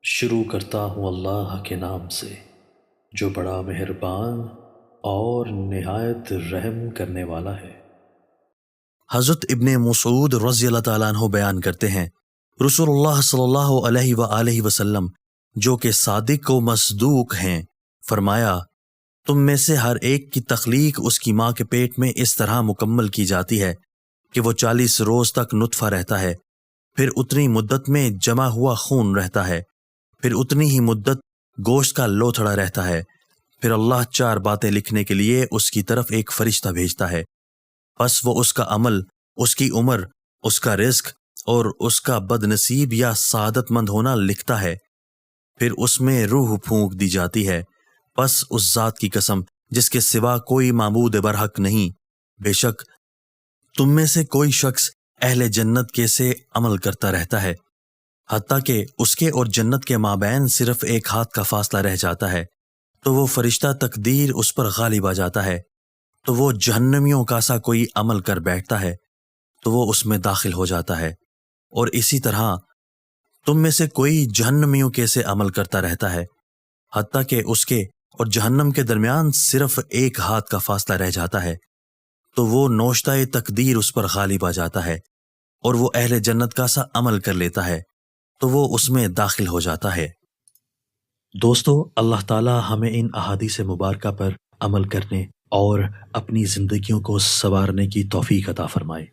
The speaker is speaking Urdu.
شروع کرتا ہوں اللہ کے نام سے جو بڑا مہربان اور نہایت رحم کرنے والا ہے۔ حضرت ابن مسعود رضی اللہ تعالیٰ عنہ بیان کرتے ہیں، رسول اللہ صلی اللہ علیہ وآلہ وسلم جو کہ صادق و مصدوق ہیں، فرمایا تم میں سے ہر ایک کی تخلیق اس کی ماں کے پیٹ میں اس طرح مکمل کی جاتی ہے کہ وہ 40 روز تک نطفہ رہتا ہے، پھر اتنی مدت میں جمع ہوا خون رہتا ہے، پھر اتنی ہی مدت گوشت کا لوتھڑا رہتا ہے، پھر اللہ 4 باتیں لکھنے کے لیے اس کی طرف ایک فرشتہ بھیجتا ہے، پس وہ اس کا عمل، اس کی عمر، اس کا رزق اور اس کا بد نصیب یا سعادت مند ہونا لکھتا ہے، پھر اس میں روح پھونک دی جاتی ہے، پس اس ذات کی قسم جس کے سوا کوئی معبود برحق نہیں، بے شک تم میں سے کوئی شخص اہل جنت کے سے عمل کرتا رہتا ہے حتیٰ کہ اس کے اور جنت کے مابین صرف ایک ہاتھ کا فاصلہ رہ جاتا ہے، تو وہ فرشتہ تقدیر اس پر غالب آ جاتا ہے، تو وہ جہنمیوں کا سا کوئی عمل کر بیٹھتا ہے تو وہ اس میں داخل ہو جاتا ہے، اور اسی طرح تم میں سے کوئی جہنمیوں کے سے عمل کرتا رہتا ہے حتیٰ کہ اس کے اور جہنم کے درمیان صرف ایک ہاتھ کا فاصلہ رہ جاتا ہے، تو وہ نوشتہ تقدیر اس پر غالب آ جاتا ہے اور وہ اہل جنت کا سا عمل کر لیتا ہے تو وہ اس میں داخل ہو جاتا ہے۔ دوستو، اللہ تعالی ہمیں ان احادیث مبارکہ پر عمل کرنے اور اپنی زندگیوں کو سنوارنے کی توفیق عطا فرمائے۔